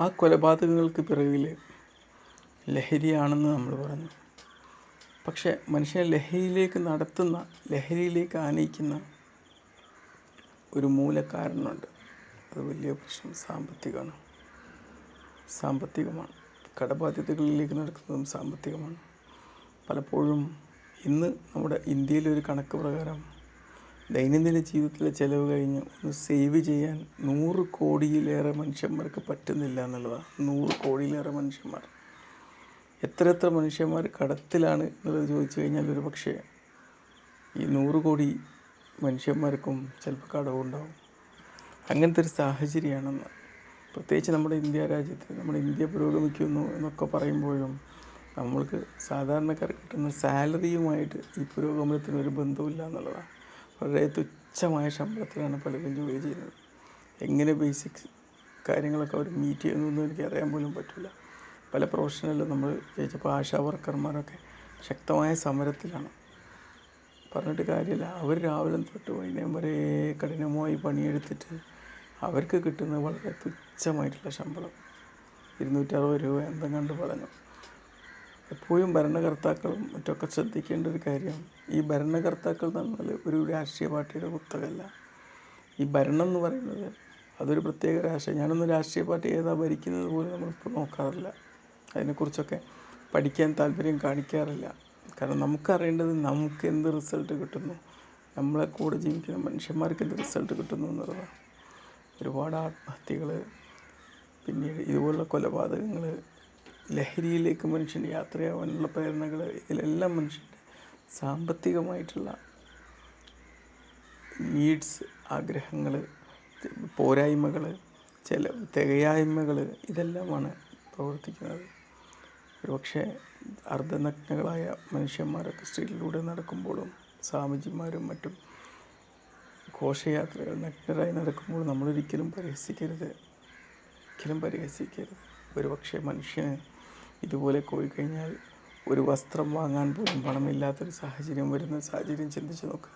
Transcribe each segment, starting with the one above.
ആ കൊലപാതകങ്ങൾക്ക് പിറകിൽ ലഹരിയാണെന്ന് നമ്മൾ പറഞ്ഞു. പക്ഷേ മനുഷ്യനെ ലഹരിയിലേക്ക് ആനയിക്കുന്ന ഒരു മൂലകാരണമുണ്ട്. അത് വലിയ പ്രശ്നം സാമ്പത്തികമാണ്. കടബാധ്യതകളിലേക്ക് നടക്കുന്നതും സാമ്പത്തികമാണ്. പലപ്പോഴും ഇന്ന് നമ്മുടെ ഇന്ത്യയിലൊരു കണക്ക് പ്രകാരം ദൈനംദിന ജീവിതത്തിലെ ചിലവ് കഴിഞ്ഞ് ഒന്ന് സേവ് ചെയ്യാൻ 100 കോടിയിലേറെ മനുഷ്യന്മാർക്ക് പറ്റുന്നില്ല എന്നുള്ളതാണ്. 100 കോടിയിലേറെ മനുഷ്യന്മാർ. എത്ര മനുഷ്യന്മാർ കടത്തിലാണ് എന്നുള്ളത് ചോദിച്ചു കഴിഞ്ഞാൽ ഒരു പക്ഷേ ഈ 100 കോടി മനുഷ്യന്മാർക്കും ചിലപ്പോൾ കടവുണ്ടാവും. അങ്ങനത്തെ ഒരു സാഹചര്യമാണെന്ന്. പ്രത്യേകിച്ച് നമ്മുടെ ഇന്ത്യ രാജ്യത്ത് നമ്മുടെ ഇന്ത്യ പുരോഗമിക്കുന്നു എന്നൊക്കെ പറയുമ്പോഴും നമ്മൾക്ക് സാധാരണക്കാർക്ക് കിട്ടുന്ന സാലറിയുമായിട്ട് ഈ പുരോഗമനത്തിനൊരു ബന്ധമില്ല എന്നുള്ളതാണ്. വളരെ തുച്ഛമായ ശമ്പളത്തിലാണ് പലരും ജോലി ചെയ്യുന്നത്. എങ്ങനെ ബേസിക്സ് കാര്യങ്ങളൊക്കെ അവർ മീറ്റ് ചെയ്യുന്നതെന്ന് എനിക്ക് അറിയാൻ പോലും പറ്റില്ല. പല പ്രൊഫഷണലും നമ്മൾ ചോദിച്ചപ്പോൾ ആശാ വർക്കർമാരൊക്കെ ശക്തമായ സമരത്തിലാണ്. പറഞ്ഞിട്ട് കാര്യമില്ല. അവർ രാവിലെ തൊട്ട് വൈകുന്നേരം വരെ കഠിനമായി പണിയെടുത്തിട്ട് അവർക്ക് കിട്ടുന്നത് വളരെ തുച്ഛമായിട്ടുള്ള ശമ്പളം, 260 രൂപ എന്തെങ്കിലും പറഞ്ഞു. എപ്പോഴും ഭരണകർത്താക്കളും മറ്റൊക്കെ ശ്രദ്ധിക്കേണ്ട ഒരു കാര്യം, ഈ ഭരണകർത്താക്കൾ എന്ന് പറഞ്ഞാൽ ഒരു രാഷ്ട്രീയ പാർട്ടിയുടെ കുത്തകല്ല. ഈ ഭരണം എന്ന് പറയുന്നത് അതൊരു പ്രത്യേക രാഷ്ട്രീയം. ഞാനൊന്നും രാഷ്ട്രീയ പാർട്ടി ഏതാ ഭരിക്കുന്നത് പോലും നമ്മളിപ്പോൾ നോക്കാറില്ല. അതിനെക്കുറിച്ചൊക്കെ പഠിക്കാൻ താല്പര്യം കാണിക്കാറില്ല. കാരണം നമുക്കറിയേണ്ടത് നമുക്ക് എന്ത് റിസൾട്ട് കിട്ടുന്നു, നമ്മളെ കൂടെ ജീവിക്കുന്ന മനുഷ്യന്മാർക്ക് എന്ത് റിസൾട്ട് കിട്ടുന്നു എന്നുള്ളതാണ്. ഒരുപാട് ആത്മഹത്യകൾ, പിന്നീട് ഇതുപോലുള്ള കൊലപാതകങ്ങൾ, ലഹരിയിലേക്ക് മനുഷ്യൻ യാത്രയാവാനുള്ള പ്രേരണകൾ, ഇതിലെല്ലാം മനുഷ്യൻ്റെ സാമ്പത്തികമായിട്ടുള്ള നീഡ്സ്, ആഗ്രഹങ്ങൾ, പോരായ്മകൾ, തികയായ്മകൾ ഇതെല്ലാമാണ് പ്രവർത്തിക്കുന്നത്. ഒരുപക്ഷെ അർദ്ധനഗ്നകളായ മനുഷ്യന്മാരൊക്കെ സ്ട്രീറ്റിലൂടെ നടക്കുമ്പോഴും സ്വാമിജിമാരും മറ്റും ഘോഷയാത്രകൾ നഗ്നരായി നടക്കുമ്പോൾ നമ്മളൊരിക്കലും പരിഹസിക്കരുത്. ഒരുപക്ഷെ മനുഷ്യന് ഇതുപോലെ പോയിക്കഴിഞ്ഞാൽ ഒരു വസ്ത്രം വാങ്ങാൻ പോലും പണമില്ലാത്തൊരു വരുന്ന സാഹചര്യം ചിന്തിച്ച് നോക്കുക.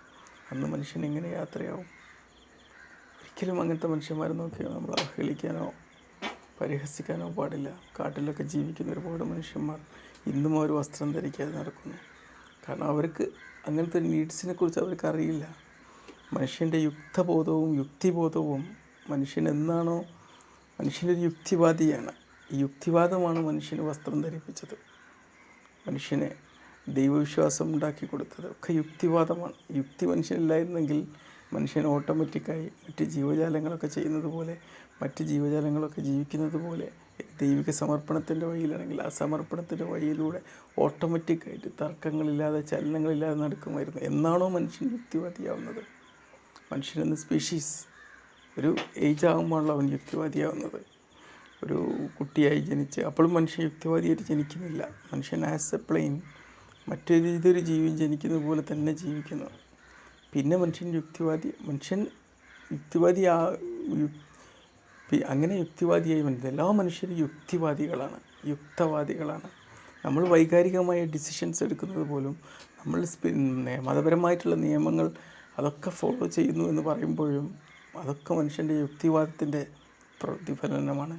അന്ന് മനുഷ്യൻ എങ്ങനെ യാത്രയാവും? ഒരിക്കലും അങ്ങനത്തെ മനുഷ്യന്മാരെ നോക്കിയാൽ നമ്മൾ അവഹേളിക്കാനോ പരിഹസിക്കാനോ പാടില്ല. കാട്ടിലൊക്കെ ജീവിക്കുന്ന ഒരുപാട് മനുഷ്യന്മാർ ഇന്നും ഒരു വസ്ത്രം ധരിക്കാതെ നടക്കുന്നു. കാരണം അവർക്ക് അങ്ങനത്തെ നീഡ്സിനെ കുറിച്ച് അവർക്ക് അറിയില്ല. മനുഷ്യൻ്റെ യുക്തിബോധവും മനുഷ്യനൊരു യുക്തിവാദിയാണ്. ഈ യുക്തിവാദമാണ് മനുഷ്യന് വസ്ത്രം ധരിപ്പിച്ചത്, മനുഷ്യനെ ദൈവവിശ്വാസം ഉണ്ടാക്കി കൊടുത്തത് ഒക്കെ യുക്തിവാദമാണ്. യുക്തി മനുഷ്യനില്ലായിരുന്നെങ്കിൽ മനുഷ്യൻ ഓട്ടോമാറ്റിക്കായി മറ്റ് ജീവജാലങ്ങളൊക്കെ ജീവിക്കുന്നത് പോലെ ദൈവിക സമർപ്പണത്തിൻ്റെ വഴിയിലാണെങ്കിൽ ആ സമർപ്പണത്തിൻ്റെ വഴിയിലൂടെ ഓട്ടോമാറ്റിക്കായിട്ട് തർക്കങ്ങളില്ലാതെ ചലനങ്ങളില്ലാതെ നടക്കുമായിരുന്നു. എന്നാണോ മനുഷ്യൻ യുക്തിവാദിയാവുന്നത്? മനുഷ്യനെന്ന സ്പീഷീസ് ഒരു ഏജ് ആകുമ്പോഴാണല്ലോ അവൻ യുക്തിവാദിയാവുന്നത്. ഒരു കുട്ടിയായി ജനിച്ച് അപ്പോഴും മനുഷ്യൻ യുക്തിവാദിയായിട്ട് ജനിക്കുന്നില്ല. മനുഷ്യൻ ആസ് എ പ്ലെയിൻ ഇതൊരു ജീവിയും ജനിക്കുന്നത് പോലെ തന്നെ ജീവിക്കുന്നു. പിന്നെ മനുഷ്യൻ അങ്ങനെ യുക്തിവാദിയായി വരുന്നത്. എല്ലാ മനുഷ്യരും യുക്തവാദികളാണ്. നമ്മൾ വൈകാരികമായ ഡിസിഷൻസ് എടുക്കുന്നത് പോലും നമ്മൾ മതപരമായിട്ടുള്ള നിയമങ്ങൾ അതൊക്കെ ഫോളോ ചെയ്യുന്നു എന്ന് പറയുമ്പോഴും അതൊക്കെ മനുഷ്യൻ്റെ യുക്തിവാദത്തിൻ്റെ പ്രതിഫലനമാണ്.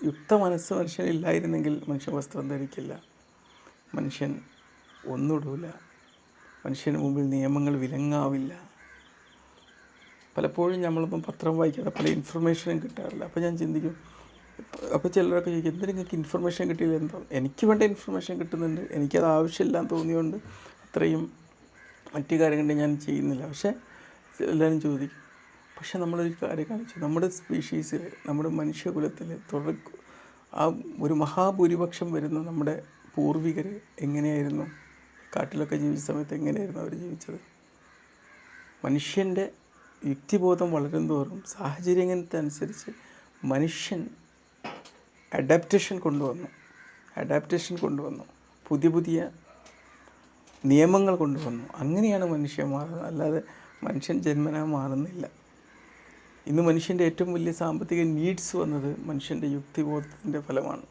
യുക്ത മനസ്സ് മനുഷ്യനില്ലായിരുന്നെങ്കിൽ മനുഷ്യൻ വസ്ത്രം ധരിക്കില്ല, മനുഷ്യൻ ഒന്നിടൂല, മനുഷ്യന് മുമ്പിൽ നിയമങ്ങൾ വിലങ്ങാവില്ല. പലപ്പോഴും നമ്മളൊന്നും പത്രം വായിക്കാതെ പല ഇൻഫർമേഷനും കിട്ടാറില്ല. അപ്പോൾ ഞാൻ ചിന്തിക്കും, അപ്പോൾ ചിലരൊക്കെ ചോദിക്കും, എന്തിനും നിങ്ങൾക്ക് ഇൻഫർമേഷൻ കിട്ടിയില്ല? എന്തോ എനിക്ക് വേണ്ട ഇൻഫർമേഷൻ കിട്ടുന്നുണ്ട്, എനിക്കത് ആവശ്യമില്ലാന്ന് തോന്നിയുകൊണ്ട് അത്രയും മറ്റു കാര്യങ്ങൾ ഞാൻ ചെയ്യുന്നില്ല. പക്ഷേ എല്ലാവരും ചോദിക്കും, പക്ഷെ നമ്മളൊരു കാര്യം കാണിച്ചു, നമ്മുടെ സ്പീഷീസിൽ, നമ്മുടെ മനുഷ്യകുലത്തിൽ ആ ഒരു മഹാഭൂരിപക്ഷം വരുന്ന നമ്മുടെ പൂർവികർ എങ്ങനെയായിരുന്നു? കാട്ടിലൊക്കെ ജീവിച്ച സമയത്ത് എങ്ങനെയായിരുന്നു അവർ ജീവിച്ചത്? മനുഷ്യൻ്റെ യുക്തിബോധം വളരും തോറും സാഹചര്യങ്ങൾക്കനുസരിച്ച് മനുഷ്യൻ അഡാപ്റ്റേഷൻ കൊണ്ടുവന്നു, പുതിയ നിയമങ്ങൾ കൊണ്ടുവന്നു. അങ്ങനെയാണ് മനുഷ്യൻ മാറുന്നത്, അല്ലാതെ മനുഷ്യൻ ജന്മനാ മാറുന്നില്ല. ഇന്ന് മനുഷ്യൻ്റെ ഏറ്റവും വലിയ സാമ്പത്തിക നീഡ്സ് വന്നത് മനുഷ്യൻ്റെ യുക്തിബോധത്തിൻ്റെ ഫലമാണ്.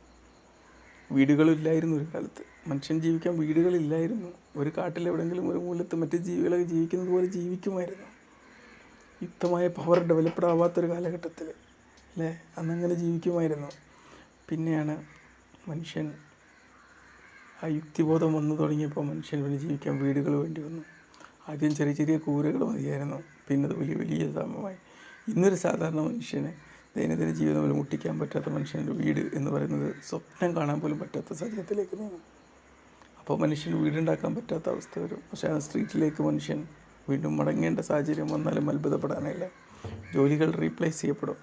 വീടുകളില്ലായിരുന്നു ഒരു കാലത്ത്, മനുഷ്യൻ ജീവിക്കാൻ വീടുകളില്ലായിരുന്നു. ഒരു കാട്ടിലെവിടെയെങ്കിലും ഒരു മൂലത്ത് മറ്റ് ജീവികളൊക്കെ ജീവിക്കുന്നത് പോലെ ജീവിക്കുമായിരുന്നു. യുക്തമായ പവർ ഡെവലപ്ഡ് ആവാത്തൊരു കാലഘട്ടത്തിൽ അല്ലേ? അന്നങ്ങനെ ജീവിക്കുമായിരുന്നു. പിന്നെയാണ് മനുഷ്യൻ ആ യുക്തിബോധം വന്നു തുടങ്ങിയപ്പോൾ മനുഷ്യന് പിന്നെ ജീവിക്കാൻ വീടുകൾ വേണ്ടി വന്നു. ആദ്യം ചെറിയ ചെറിയ കൂരകൾ മതിയായിരുന്നു, പിന്നെ അത് വലിയ വലിയ സ്ഥാപനമായി. ഇന്നൊരു സാധാരണ മനുഷ്യന് ദൈനംദിന ജീവിതം പോലും മുട്ടിക്കാൻ പറ്റാത്ത മനുഷ്യൻ്റെ വീട് എന്ന് പറയുന്നത് സ്വപ്നം കാണാൻ പോലും പറ്റാത്ത സാഹചര്യത്തിലേക്ക് നീങ്ങും. അപ്പോൾ മനുഷ്യന് വീടുണ്ടാക്കാൻ പറ്റാത്ത അവസ്ഥ വരും. പക്ഷേ ആ സ്ട്രീറ്റിലേക്ക് മനുഷ്യൻ വീണ്ടും മടങ്ങേണ്ട സാഹചര്യം വന്നാലും അത്ഭുതപ്പെടാനില്ല. ജോലികൾ റീപ്ലേസ് ചെയ്യപ്പെടും,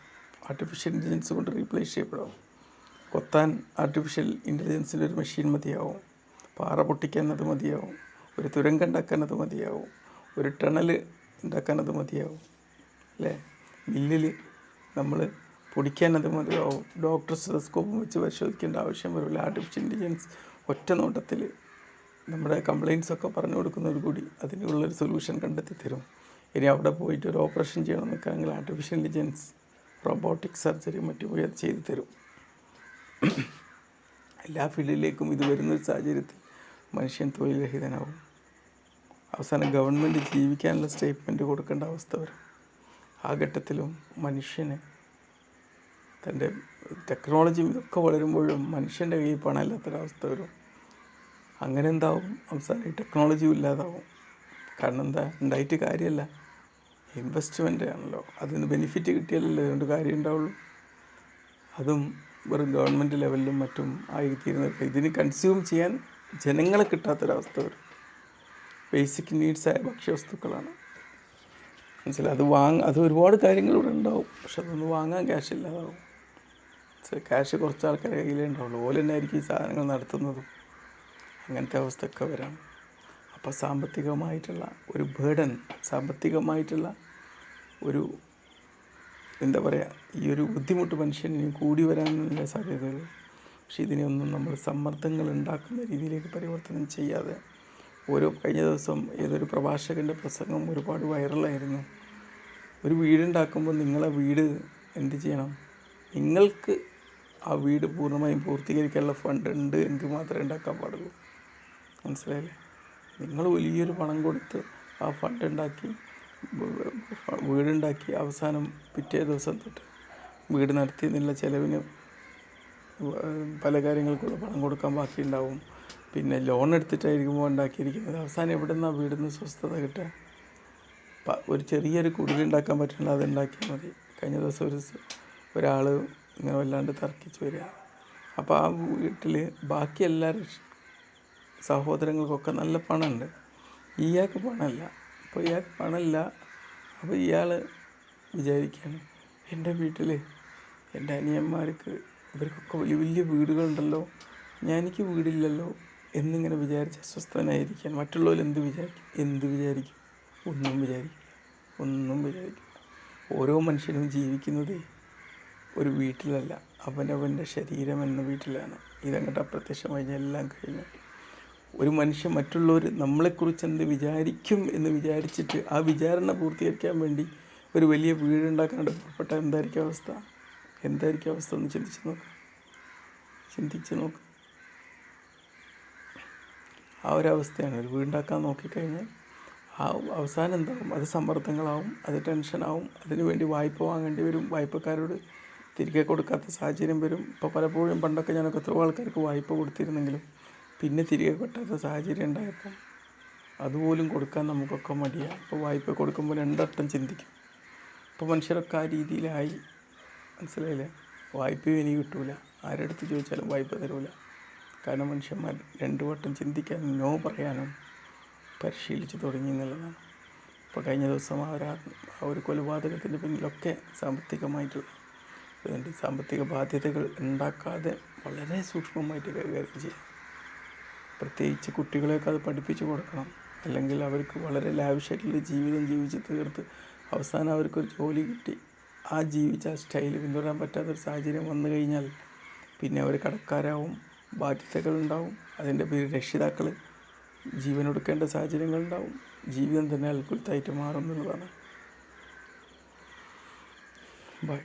ആർട്ടിഫിഷ്യൽ ഇൻ്റലിജൻസ് കൊണ്ട് റീപ്ലേസ് ചെയ്യപ്പെടും. കൊത്താൻ ആർട്ടിഫിഷ്യൽ ഇൻ്റലിജൻസിൻ്റെ ഒരു മെഷീൻ മതിയാവും, പാറ പൊട്ടിക്കാൻ അത് മതിയാവും, ഒരു തുരങ്കം ഉണ്ടാക്കാൻ അത് മതിയാവും, ഒരു ടണൽ ഉണ്ടാക്കാൻ അത് മതിയാവും, അല്ലേ? മില്ലിൽ നമ്മൾ പൊടിക്കാൻ അത് മതിയാവും. ഡോക്ടർ സ്റ്റെതസ്കോപ്പും വെച്ച് പരിശോധിക്കേണ്ട ആവശ്യം വരില്ല. ആർട്ടിഫിഷ്യൽ ഇൻ്റലിജൻസ് ഒറ്റ നോട്ടത്തിൽ നമ്മുടെ കംപ്ലയിൻസൊക്കെ പറഞ്ഞു കൊടുക്കുന്നതോട് കൂടി അതിനുള്ളൊരു സൊല്യൂഷൻ കണ്ടെത്തി തരും. ഇനി അവിടെ പോയിട്ട് ഒരു ഓപ്പറേഷൻ ചെയ്യണമെന്നൊക്കെ ആണെങ്കിൽ ആർട്ടിഫിഷ്യൽ ഇൻ്റലിജൻസ് റോബോട്ടിക് സർജറി മറ്റും പോയി അത് ചെയ്തു തരും. എല്ലാ ഫീൽഡിലേക്കും ഇത് വരുന്നൊരു സാഹചര്യത്തിൽ മനുഷ്യൻ തൊഴിൽ രഹിതനാവും. അവസാനം ഗവൺമെൻറ് ജീവിക്കാനുള്ള സ്റ്റേറ്റ്മെൻറ്റ് കൊടുക്കേണ്ട അവസ്ഥ വരും. ആ ഘട്ടത്തിലും മനുഷ്യന് തൻ്റെ ടെക്നോളജിയും ഇതൊക്കെ വളരുമ്പോഴും മനുഷ്യൻ്റെ കയ്യിൽ പണമില്ലാത്തൊരവസ്ഥ വരും. അങ്ങനെ എന്താവും? അവസാനം ഈ ടെക്നോളജിയും ഇല്ലാതാവും. കാരണം എന്താ? ഉണ്ടായിട്ട് കാര്യമല്ല, ഇൻവെസ്റ്റ്മെൻ്റ് ആണല്ലോ, അതിന് ബെനിഫിറ്റ് കിട്ടിയാലല്ലേ അതുകൊണ്ട് കാര്യം ഉണ്ടാവുള്ളൂ. അതും വെറും ഗവൺമെൻറ് ലെവലിലും മറ്റും ആയിത്തീരുന്നവർക്ക് ഇതിന് കൺസ്യൂം ചെയ്യാൻ ജനങ്ങളെ കിട്ടാത്തൊരവസ്ഥ വരും. ബേസിക് നീഡ്സായ ഭക്ഷ്യവസ്തുക്കളാണ്, മനസ്സിലായി? അത് ഒരുപാട് കാര്യങ്ങളിവിടെ ഉണ്ടാവും, പക്ഷെ അതൊന്നും വാങ്ങാൻ ക്യാഷ് ഇല്ലാതാവും. ക്യാഷ് കുറച്ച് ആൾക്കാരുടെ കയ്യിലേ ഉണ്ടാവുള്ളൂ. ഓല തന്നെ ആയിരിക്കും ഈ സാധനങ്ങൾ നടത്തുന്നതും. അങ്ങനത്തെ അവസ്ഥയൊക്കെ വരാം. അപ്പോൾ സാമ്പത്തികമായിട്ടുള്ള ഒരു ബേർഡൻ, സാമ്പത്തികമായിട്ടുള്ള ഒരു എന്താ പറയുക, ഈ ഒരു ബുദ്ധിമുട്ട് മനുഷ്യന് കൂടി വരാനുള്ള സാധ്യതകൾ. പക്ഷേ ഇതിനെയൊന്നും നമ്മൾ സമ്മർദ്ദങ്ങൾ ഉണ്ടാക്കുന്ന രീതിയിലേക്ക് പരിവർത്തനം ചെയ്യാതെ കഴിഞ്ഞ ദിവസം ഏതൊരു പ്രഭാഷകൻ്റെ പ്രസംഗം ഒരുപാട് വൈറലായിരുന്നു. ഒരു വീടുണ്ടാക്കുമ്പോൾ നിങ്ങളെ വീട് എന്ത് ചെയ്യണം? നിങ്ങൾക്ക് ആ വീട് പൂർണ്ണമായും പൂർത്തീകരിക്കാനുള്ള ഫണ്ട് ഉണ്ട് എങ്കിൽ മാത്രമേ ഉണ്ടാക്കാൻ പാടുള്ളൂ. മനസ്സിലായില്ലേ? നിങ്ങൾ വലിയൊരു പണം കൊടുത്ത് ആ ഫണ്ട് ഉണ്ടാക്കി വീടുണ്ടാക്കി അവസാനം പിറ്റേ ദിവസം തൊട്ട് വീട് നടത്തിയതിനുള്ള ചിലവിന് പല കാര്യങ്ങൾക്കുള്ള പണം കൊടുക്കാൻ ബാക്കിയുണ്ടാവും. പിന്നെ ലോൺ എടുത്തിട്ടായിരിക്കുമ്പോൾ ഉണ്ടാക്കിയിരിക്കുന്നത്. അവസാനം എവിടെ നിന്നാണ് വീടിൽ നിന്ന് സ്വസ്ഥത കിട്ടുക? ഒരു ചെറിയൊരു കുടിലുണ്ടാക്കാൻ പറ്റുന്നില്ല, അത് ഉണ്ടാക്കിയാൽ മതി. കഴിഞ്ഞ ദിവസം ഒരാൾ ഇങ്ങനെ വല്ലാണ്ട് തർക്കിച്ച് വരിക. അപ്പോൾ ആ വീട്ടിൽ ബാക്കി എല്ലാവരും സഹോദരങ്ങൾക്കൊക്കെ നല്ല പണമുണ്ട്, ഇയാൾക്ക് പണമില്ല. അപ്പോൾ ഇയാൾക്ക് പണമില്ല. അപ്പോൾ ഇയാൾ വിചാരിക്കുകയാണ്, എൻ്റെ വീട്ടിൽ എൻ്റെ അനിയന്മാർക്ക് ഇവർക്കൊക്കെ വലിയ വലിയ വീടുകളുണ്ടല്ലോ, എനിക്ക് വീടില്ലല്ലോ എന്നിങ്ങനെ വിചാരിച്ച് അസ്വസ്ഥനായിരിക്കാൻ. മറ്റുള്ളവർ എന്ത് വിചാരിക്കും? ഒന്നും വിചാരിക്കില്ല. ഓരോ മനുഷ്യനും ജീവിക്കുന്നത് ഒരു വീട്ടിലല്ല, അവനവൻ്റെ ശരീരം എന്ന വീട്ടിലാണ്. ഇതങ്ങോട്ട് അപ്രത്യക്ഷമായി എല്ലാം കഴിഞ്ഞു. ഒരു മനുഷ്യൻ മറ്റുള്ളവർ നമ്മളെക്കുറിച്ച് എന്ത് വിചാരിക്കും എന്ന് വിചാരിച്ചിട്ട് ആ വിചാരണ പൂർത്തീകരിക്കാൻ വേണ്ടി ഒരു വലിയ വീടുണ്ടാക്കാണ്ട് പുറപ്പെട്ട എന്തായിരിക്കും അവസ്ഥ ഒന്ന് ചിന്തിച്ച് നോക്ക്. ആ ഒരവസ്ഥയാണ്. ഒരു വീടുണ്ടാക്കാൻ നോക്കിക്കഴിഞ്ഞാൽ ആ അവസാനം എന്താവും? അത് സമ്മർദ്ദങ്ങളാവും, അത് ടെൻഷനാവും, അതിനു വേണ്ടി വായ്പ വാങ്ങേണ്ടി വരും, വായ്പക്കാരോട് തിരികെ കൊടുക്കാത്ത സാഹചര്യം വരും. ഇപ്പോൾ പലപ്പോഴും പണ്ടൊക്കെ ഞാനൊക്കെ എത്രയോ ആൾക്കാർക്ക് വായ്പ കൊടുത്തിരുന്നെങ്കിലും പിന്നെ തിരികെ കിട്ടാത്ത സാഹചര്യം ഉണ്ടായപ്പം അതുപോലും കൊടുക്കാൻ നമുക്കൊക്കെ മടിയാണ്. ഇപ്പോൾ വായ്പ കൊടുക്കുമ്പോൾ രണ്ടട്ടം ചിന്തിക്കും. ഇപ്പോൾ മനുഷ്യരൊക്കെ ആ രീതിയിലായി, മനസ്സിലായില്ലേ? വായ്പയും ഇനി കിട്ടൂല, ആരെടുത്ത് ചോദിച്ചാലും വായ്പ തരൂല. കാരണം മനുഷ്യന്മാർ രണ്ടു വട്ടം ചിന്തിക്കാനും നോ പറയാനും പരിശീലിച്ച് തുടങ്ങി എന്നുള്ളതാണ്. ഇപ്പോൾ കഴിഞ്ഞ ദിവസം ആ ഒരു കൊലപാതകത്തിൻ്റെ പിന്നിലൊക്കെ സാമ്പത്തികമായിട്ടുള്ള അതുകൊണ്ട് സാമ്പത്തിക ബാധ്യതകൾ ഉണ്ടാക്കാതെ വളരെ സൂക്ഷ്മമായിട്ട് കൈകാര്യം ചെയ്യാം. പ്രത്യേകിച്ച് കുട്ടികളെയൊക്കെ അത് പഠിപ്പിച്ചു കൊടുക്കണം. അല്ലെങ്കിൽ അവർക്ക് വളരെ ലാവിഷായിട്ടുള്ള ജീവിതം ജീവിച്ച് തീർത്ത് അവസാനം അവർക്കൊരു ജോലി കിട്ടി ആ ജീവിച്ച ആ സ്റ്റൈൽ പിന്തുടരാൻ പറ്റാത്തൊരു സാഹചര്യം വന്നു കഴിഞ്ഞാൽ പിന്നെ അവർ കടക്കാരാവും, ബാധ്യതകളുണ്ടാവും. അതിൻ്റെ പേരിൽ രക്ഷിതാക്കൾ ജീവനൊടുക്കേണ്ട സാഹചര്യങ്ങളുണ്ടാവും. ജീവിതം തന്നെ അൽക്കുലത്തായിട്ട് മാറും എന്നുള്ളതാണ്. ബൈ.